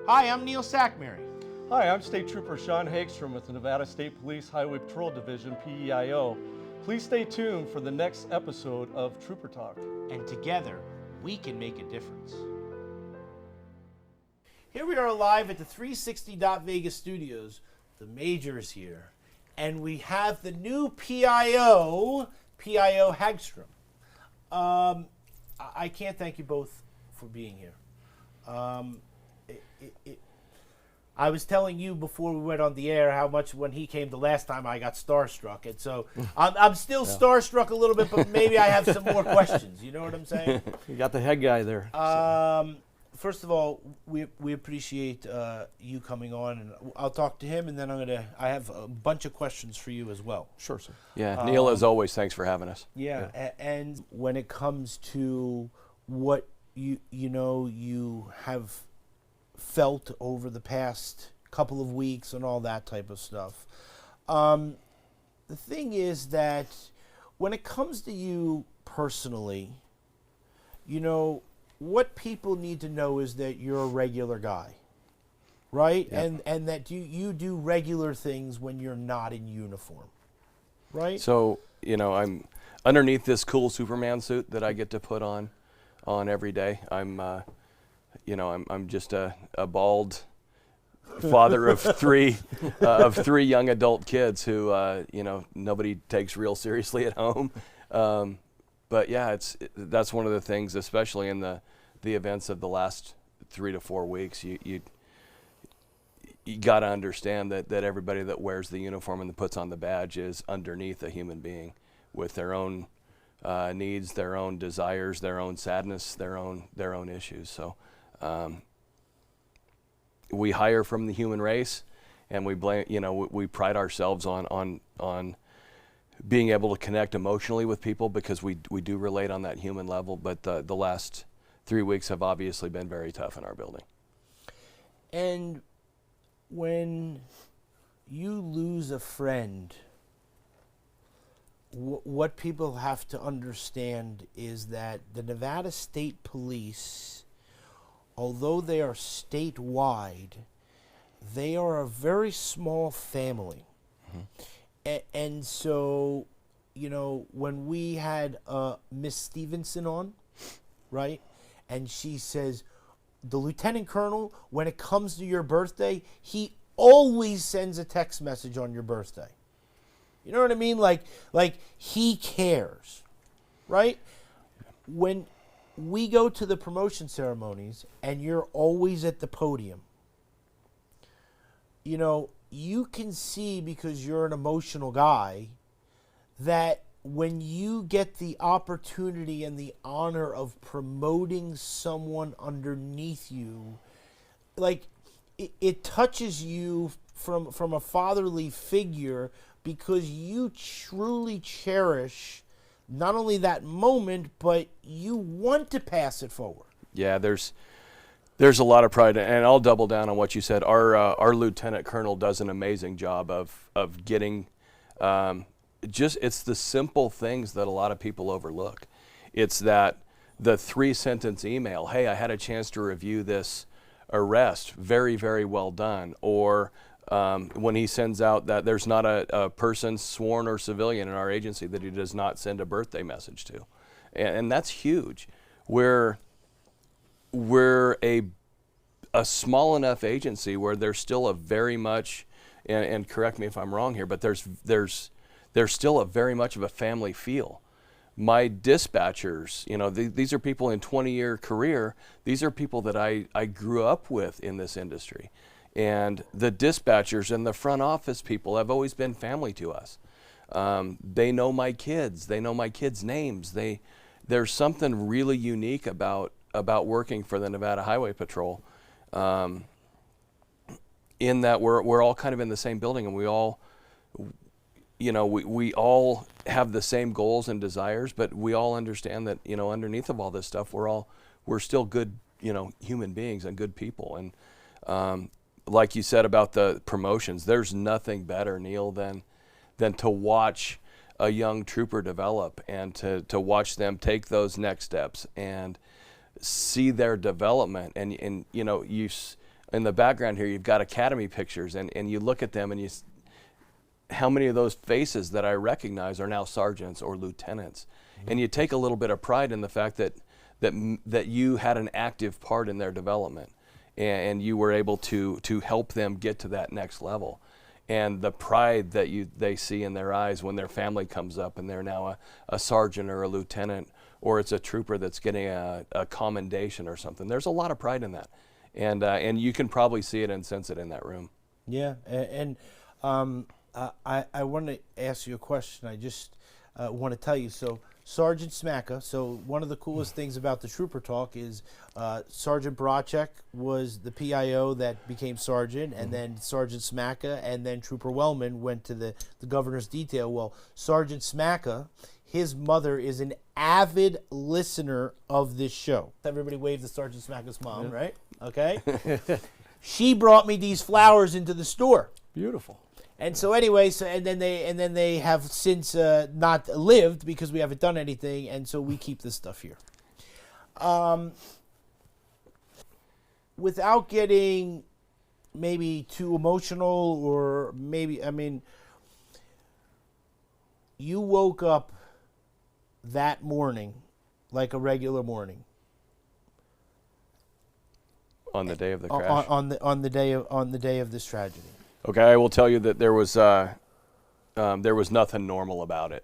Hi, I'm Neil Sackmary. Hi, I'm State Trooper Sean Hagstrom with the Nevada State Police Highway Patrol Division, PEIO. Please stay tuned for the next episode of Trooper Talk. And together, we can make a difference. Here we are live at the 360 Vegas studios. The Major is here. And we have the new PIO Hagstrom. I can't thank you both for being here. I was telling you before we went on the air how much when he came the last time I got starstruck. And so I'm still starstruck a little bit, but maybe I have some more questions. You know what I'm saying? You got the head guy there. First of all, we appreciate you coming on, and I'll talk to him, and then I have a bunch of questions for you as well. Sure, sir. Yeah, Neil, as always, thanks for having us. Yeah. And when it comes to what you have felt over the past couple of weeks and all that type of stuff, the thing is that when it comes to you personally, what people need to know is that you're a regular guy, right? Yep. And that you do regular things when you're not in uniform, right? So, I'm underneath this cool Superman suit that I get to put on every day. I'm just a bald father of three young adult kids who nobody takes real seriously at home. But yeah, that's one of the things, especially in the events of the last 3 to 4 weeks. You got to understand that everybody that wears the uniform and that puts on the badge is underneath a human being with their own needs, their own desires, their own sadness, their own issues. So we hire from the human race, and we pride ourselves on being able to connect emotionally with people because we do relate on that human level. But the last 3 weeks have obviously been very tough in our building. And when you lose a friend, what people have to understand is that the Nevada State Police, although they are statewide, they are a very small family. Mm-hmm. And so, when we had Miss Stevenson on, right, and she says, the lieutenant colonel, when it comes to your birthday, he always sends a text message on your birthday. You know what I mean? Like he cares, right? When we go to the promotion ceremonies and you're always at the podium, you can see, because you're an emotional guy, that when you get the opportunity and the honor of promoting someone underneath you, like it touches you from a fatherly figure, because you truly cherish not only that moment, but you want to pass it forward. Yeah, there's a lot of pride, and I'll double down on what you said. Our lieutenant colonel does an amazing job of getting it's the simple things that a lot of people overlook. It's that the 3-sentence email, hey, I had a chance to review this arrest, very, very well done. Or when he sends out that there's not a person, sworn or civilian, in our agency that he does not send a birthday message to. And that's huge. We're a small enough agency where there's still a very much, and correct me if I'm wrong here, but there's still a very much of a family feel. My dispatchers, these are people in 20-year career. These are people that I grew up with in this industry. And the dispatchers and the front office people have always been family to us. They know my kids. They know my kids' names. There's something really unique about working for the Nevada Highway Patrol, in that we're all kind of in the same building, and we all have the same goals and desires, but we all understand that, underneath of all this stuff, we're still good, human beings and good people. And like you said about the promotions, there's nothing better, Neil, than to watch a young trooper develop and to watch them take those next steps and see their development. And in the background here, you've got Academy pictures, and you look at them and how many of those faces that I recognize are now sergeants or lieutenants, and you take a little bit of pride in the fact that you had an active part in their development, and you were able to help them get to that next level. And the pride that they see in their eyes when their family comes up and they're now a sergeant or a lieutenant, or it's a trooper that's getting a commendation or something. There's a lot of pride in that, and you can probably see it and sense it in that room. Yeah, and I want to ask you a question. I just want to tell you, so Sergeant Smacka, so one of the coolest things about the Trooper Talk is Sergeant Bracek was the PIO that became sergeant, and then Sergeant Smacka, and then Trooper Wellman went to the governor's detail. Well, Sergeant Smacka, his mother is an avid listener of this show. Everybody wave to Sergeant Smacka's mom, right? Okay. She brought me these flowers into the store. Beautiful. And so anyway, and then they have since not lived because we haven't done anything, and so we keep this stuff here. Without getting maybe too emotional, or maybe, I mean, you woke up that morning like a regular morning. On the day of the crash. On the day of this tragedy. Okay, I will tell you that there was nothing normal about it.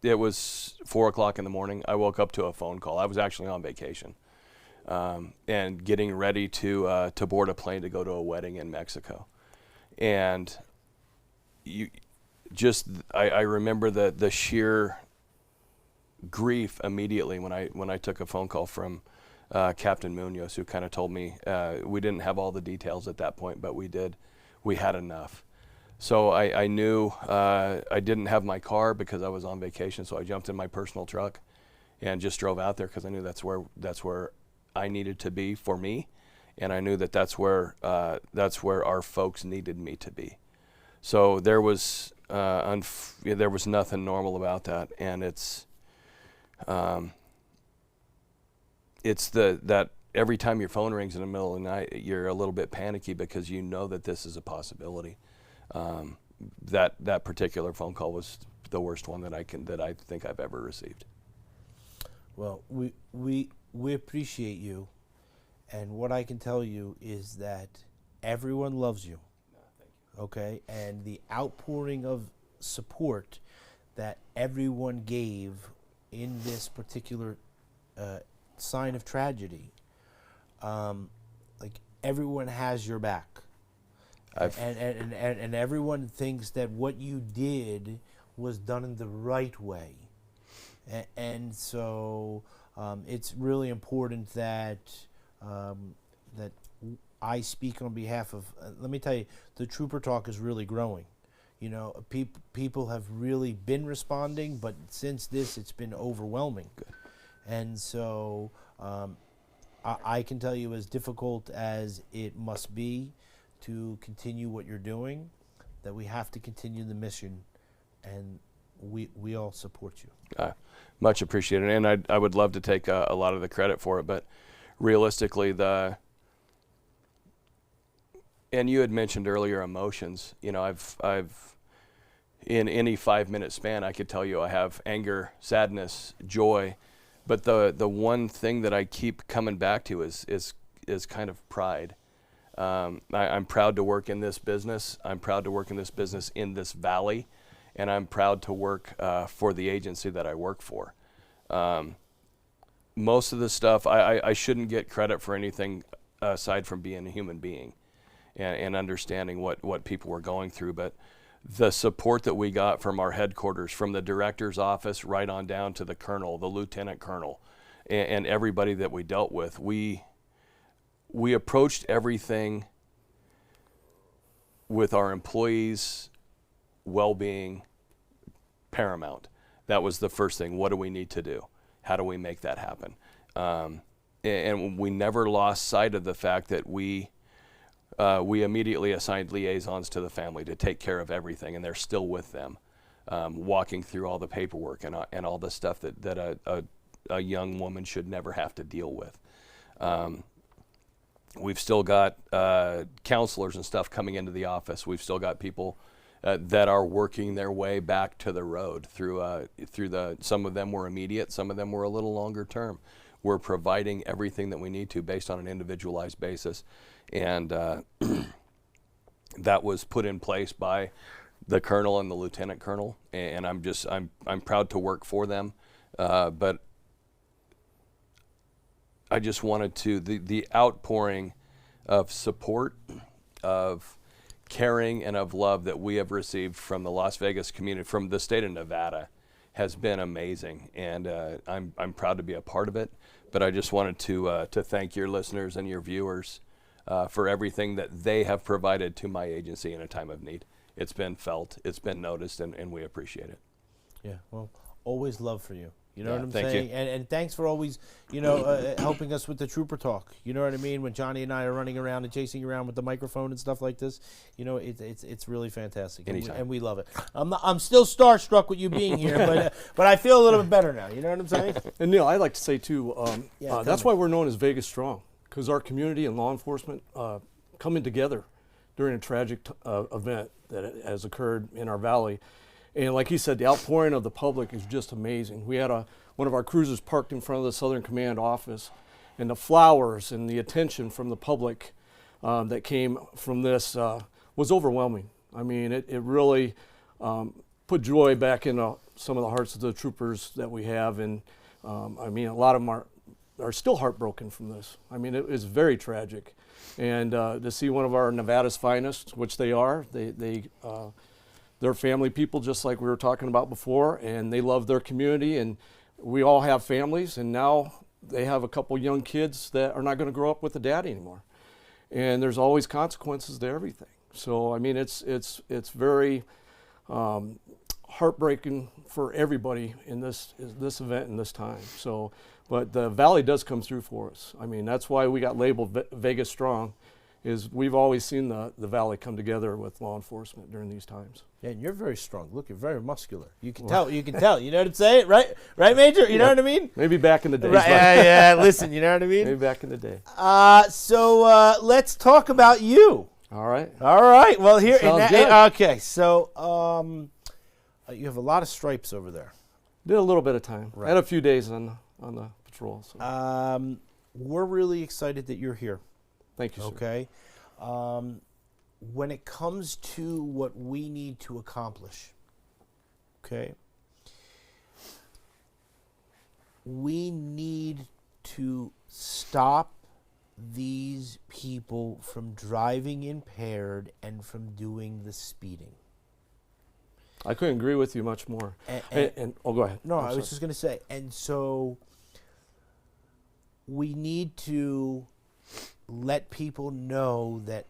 It was 4 o'clock in the morning. I woke up to a phone call. I was actually on vacation, and getting ready to board a plane to go to a wedding in Mexico. And I remember the sheer grief immediately when I took a phone call from Captain Munoz, who kind of told me we didn't have all the details at that point, but we had enough. So I knew I didn't have my car because I was on vacation, so I jumped in my personal truck and just drove out there because I knew that's where I needed to be for me, and I knew that's where our folks needed me to be. So there was nothing normal about that, and it's that every time your phone rings in the middle of the night, you're a little bit panicky because you know that this is a possibility. That particular phone call was the worst one that I think I've ever received. Well, we appreciate you, and what I can tell you is that everyone loves you. Thank you. Okay, and the outpouring of support that everyone gave in this particular sign of tragedy, like everyone has your back, and everyone thinks that what you did was done in the right way, and so it's really important that that I speak on behalf of. Let me tell you, the Trooper Talk is really growing. You know, people have really been responding, but since this, it's been overwhelming. Good. And so I can tell you, as difficult as it must be to continue what you're doing, that we have to continue the mission, and we all support you. Much appreciated, and I would love to take a lot of the credit for it, but realistically, and you had mentioned earlier emotions. You know, I've in any 5-minute span, I could tell you I have anger, sadness, joy, but the one thing that I keep coming back to is kind of pride. I'm proud to work in this business. I'm proud to work in this business in this valley, and I'm proud to work for the agency that I work for. Most of the stuff, I shouldn't get credit for anything aside from being a human being and understanding what people were going through, but the support that we got from our headquarters, from the director's office right on down to the colonel, the lieutenant colonel, and everybody that we dealt with, we approached everything with our employees' well-being paramount. That was the first thing. What do we need to do? How do we make that happen? And we never lost sight of the fact that we immediately assigned liaisons to the family to take care of everything, and they're still with them, walking through all the paperwork and all the stuff that a young woman should never have to deal with. We've still got counselors and stuff coming into the office. We've still got people that are working their way back to the road through some of them were immediate, some of them were a little longer term. We're providing everything that we need to based on an individualized basis. And that was put in place by the colonel and the lieutenant colonel. And I'm proud to work for them. But I just wanted to, the outpouring of support, of caring, and of love that we have received from the Las Vegas community, from the state of Nevada, has been amazing. And I'm proud to be a part of it. But I just wanted to thank your listeners and your viewers for everything that they have provided to my agency in a time of need. It's been felt, it's been noticed, and we appreciate it. Yeah, well, always love for you. You know Yeah, what I'm thank saying? you. And thanks for always, helping us with the trooper talk. You know what I mean? When Johnny and I are running around and chasing around with the microphone and stuff like this, it's really fantastic. Anytime. And we love it. I'm still starstruck with you being here, but I feel a little bit better now. You know what I'm saying? And Neil, I'd like to say too, Yeah, that's tell me. why we're known as Vegas Strong, because our community and law enforcement coming together during a tragic event that has occurred in our valley. And like he said, the outpouring of the public is just amazing. We had one of our cruisers parked in front of the Southern Command office, and the flowers and the attention from the public that came from this was overwhelming. I mean, it really put joy back into some of the hearts of the troopers that we have. And I mean, a lot of them are still heartbroken from this. I mean, it is very tragic. And to see one of our Nevada's finest, which they are, they're family people, just like we were talking about before, and they love their community, and we all have families, and now they have a couple young kids that are not going to grow up with a dad anymore. And there's always consequences to everything. So, I mean, it's very heartbreaking for everybody in this event and this time. So, but the Valley does come through for us. I mean, that's why we got labeled Vegas Strong, is we've always seen the Valley come together with law enforcement during these times. Yeah, and you're very strong. Look, you're very muscular. You can tell. You can tell. You know what I'm saying? Right, Major? You know what I mean? Maybe back in the day. Right, yeah. Listen, you know what I mean? Maybe back in the day. So let's talk about you. All right. All right. Well, here. Sounds good. Okay. So you have a lot of stripes over there. Did a little bit of time. Right. Had a few days on the patrol. So. We're really excited that you're here. Thank you, sir. Okay. When it comes to what we need to accomplish, okay, we need to stop these people from driving impaired and from doing the speeding. I couldn't agree with you much more. And go ahead. No, I'm I was sorry. just going to say, and so we need to let people know that,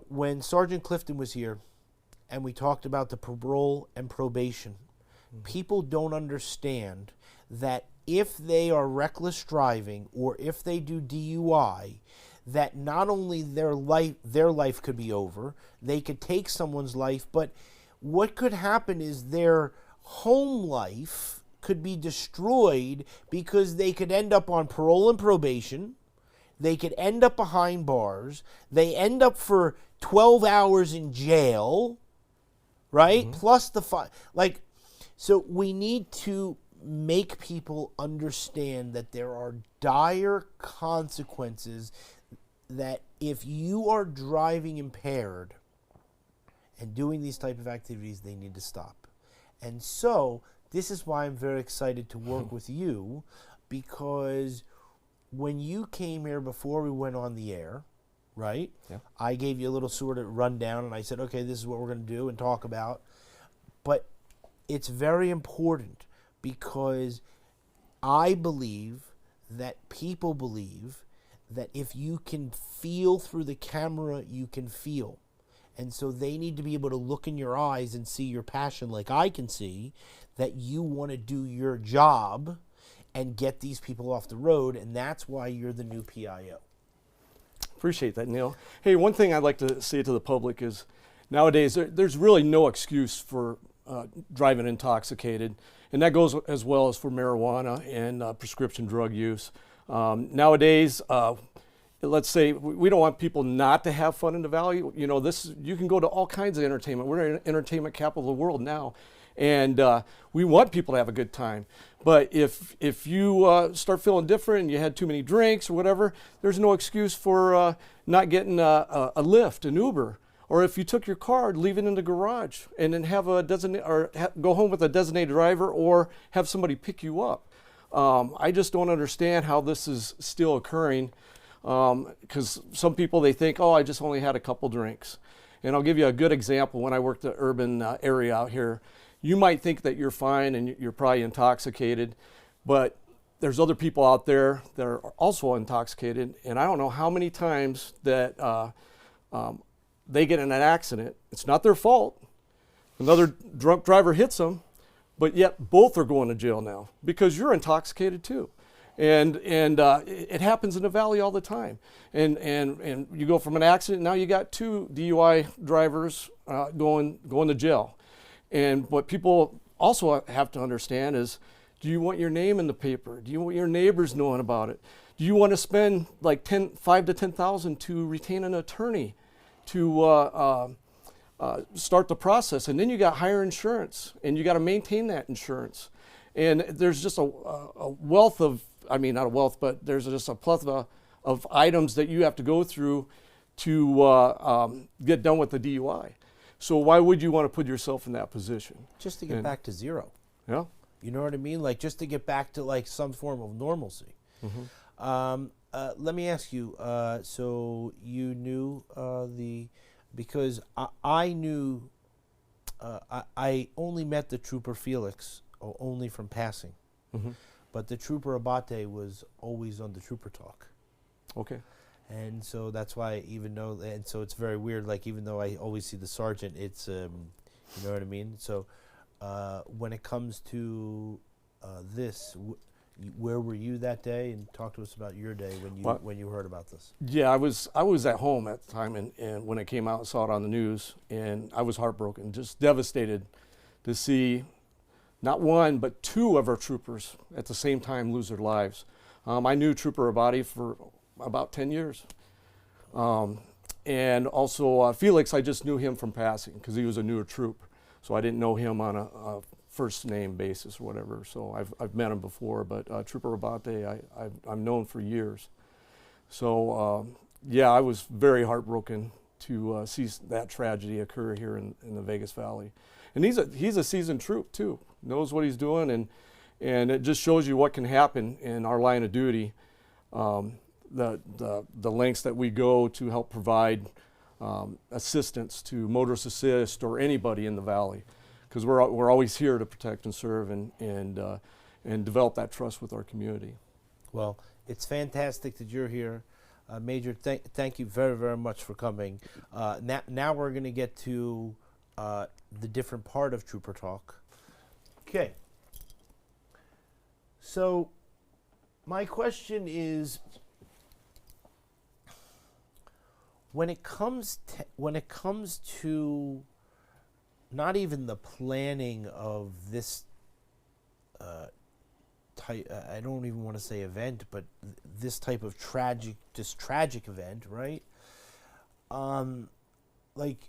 when Sergeant Clifton was here and we talked about the parole and probation, people don't understand that if they are reckless driving or if they do DUI, that not only their life could be over, they could take someone's life, but what could happen is their home life could be destroyed because they could end up on parole and probation. They could end up behind bars. They end up for 12 hours in jail, right? Plus the fine. So we need to make people understand that there are dire consequences, that if you are driving impaired and doing these type of activities, they need to stop. And so this is why I'm very excited to work with you, because when you came here before we went on the air, right? Yeah. I gave you a little sort of rundown and I said, okay, this is what we're going to do and talk about. But it's very important because I believe that people believe that if you can feel through the camera, you can feel. And so they need to be able to look in your eyes and see your passion like I can see, that you want to do your job and get these people off the road, and that's why you're the new PIO. Appreciate that, Neil. Hey, one thing I'd like to say to the public is nowadays there's really no excuse for driving intoxicated, and that goes as well as for marijuana and prescription drug use. Nowadays, let's say we don't want people not to have fun in the valley. You know, you can go to all kinds of entertainment. We're an entertainment capital of the world now, and we want people to have a good time. But if you start feeling different and you had too many drinks or whatever, there's no excuse for not getting a Lyft, an Uber. Or if you took your car, leave it in the garage and then have a go home with a designated driver or have somebody pick you up. I just don't understand how this is still occurring, because some people, they think, oh, I just only had a couple drinks. And I'll give you a good example. When I worked the urban area out here, you might think that you're fine and you're probably intoxicated, but there's other people out there that are also intoxicated, and I don't know how many times that they get in an accident. It's not their fault. Another drunk driver hits them, but yet both are going to jail now because you're intoxicated too. And it happens in the valley all the time. And you go from an accident, now you got 2 DUI drivers going to jail. And what people also have to understand is, do you want your name in the paper? Do you want your neighbors knowing about it? Do you want to spend like $5,000 to $10,000 to retain an attorney to start the process? And then you got higher insurance, and you got to maintain that insurance. And there's just a wealth of, I mean, not a wealth, but there's just a plethora of items that you have to go through to get done with the DUI. So why would you want to put yourself in that position? Just to get back to zero. Yeah. You know what I mean? Like, just to get back to like some form of normalcy. Mm-hmm. Let me ask you, so you knew because I knew, I only met the trooper Felix only from passing. Mm-hmm. But the trooper Abate was always on the trooper talk. Okay. And so that's why, even though, and so it's very weird, like, even though I always see the sergeant, it's, you know what I mean? So when it comes to this, where were you that day? And talk to us about your day when you heard about this. Yeah, I was at home at the time, and when it came out, I saw it on the news, and I was heartbroken, just devastated to see not one, but 2 of our troopers at the same time lose their lives. I knew Trooper Abate for about 10 years. And also Felix, I just knew him from passing because he was a newer troop. So I didn't know him on a first name basis or whatever. So I've met him before, but Trooper Abate, I've known for years. So yeah, I was very heartbroken to see that tragedy occur here in the Vegas Valley. And he's a seasoned troop too, knows what he's doing, and it just shows you what can happen in our line of duty. The lengths that we go to help provide assistance to motorist assist or anybody in the valley, because we're always here to protect and serve and develop that trust with our community. Well, it's fantastic that you're here. Major, thank you very, very much for coming. Now we're going to get to the different part of Trooper Talk. Okay. So my question is, when it comes to not even the planning of this type, I don't even want to say event, but this type of tragic event, right? Like,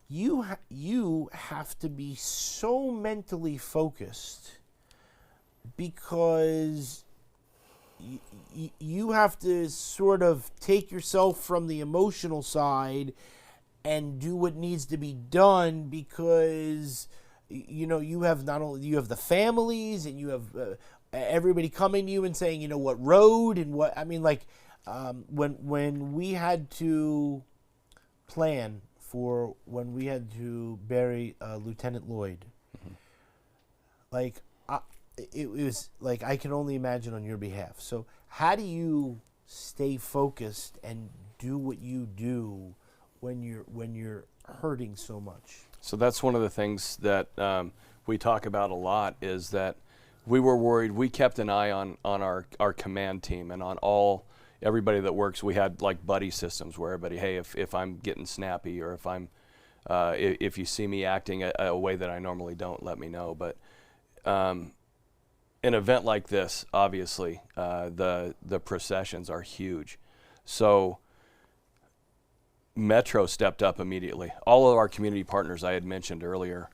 you have to be so mentally focused, because you have to sort of take yourself from the emotional side and do what needs to be done, because you have the families, and you have everybody coming to you and saying, what road and what, I mean, like, when we had to plan for when we had to bury Lieutenant Lloyd, like, it was like, I can only imagine on your behalf. So how do you stay focused and do what you do when you're hurting so much? So that's one of the things that we talk about a lot, is that we were worried. We kept an eye on our command team and on everybody that works. We had like buddy systems where everybody, hey, if I'm getting snappy, or if you see me acting a way that I normally don't, let me know. But an event like this, obviously, the processions are huge. So Metro stepped up immediately. All of our community partners I had mentioned earlier,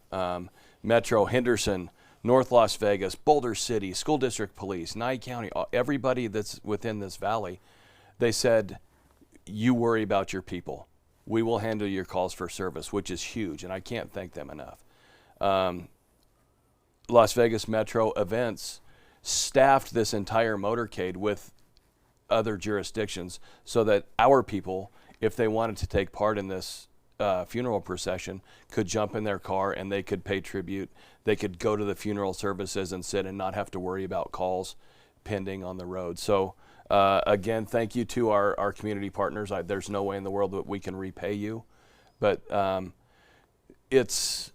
Metro, Henderson, North Las Vegas, Boulder City, School District Police, Nye County, everybody that's within this valley, they said, you worry about your people. We will handle your calls for service, which is huge, and I can't thank them enough. Las Vegas Metro Events staffed this entire motorcade with other jurisdictions so that our people, if they wanted to take part in this funeral procession, could jump in their car and they could pay tribute. They could go to the funeral services and sit and not have to worry about calls pending on the road. So again, thank you to our community partners. There's no way in the world that we can repay you, but it's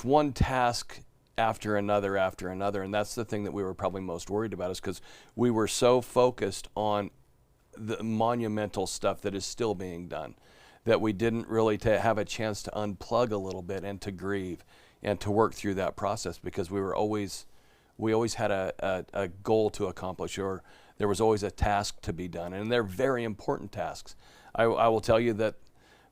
one task after another, and that's the thing that we were probably most worried about, is because we were so focused on the monumental stuff that is still being done that we didn't really have a chance to unplug a little bit and to grieve and to work through that process, because we always had a goal to accomplish, or there was always a task to be done, and they're very important tasks. I will tell you that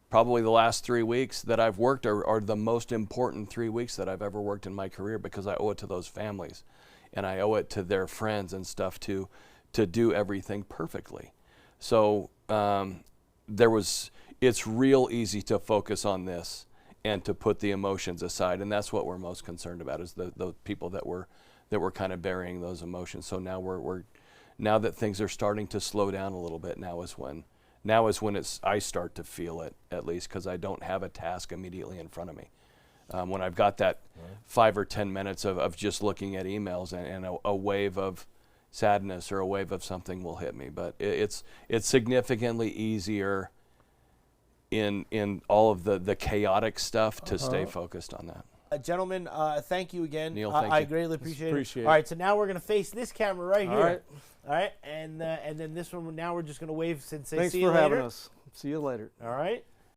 probably the last 3 weeks that I've worked are the most important 3 weeks that I've ever worked in my career, because I owe it to those families, and I owe it to their friends and stuff to do everything perfectly. So it's real easy to focus on this and to put the emotions aside, and that's what we're most concerned about, is the people that were kind of burying those emotions. So now now that things are starting to slow down a little bit, now is when I start to feel it, at least, because I don't have a task immediately in front of me. When I've got that 5 or 10 minutes of just looking at emails, and a wave of sadness or a wave of something will hit me. But it's significantly easier in all of the chaotic stuff to stay focused on that. Gentlemen, thank you again. Neil, thank I you. greatly appreciate it. Appreciate it. All right, so now we're going to face this camera right All here. right. All right, and then this one, now we're just going to wave and say Thanks see you for later. having us. See you later. All right.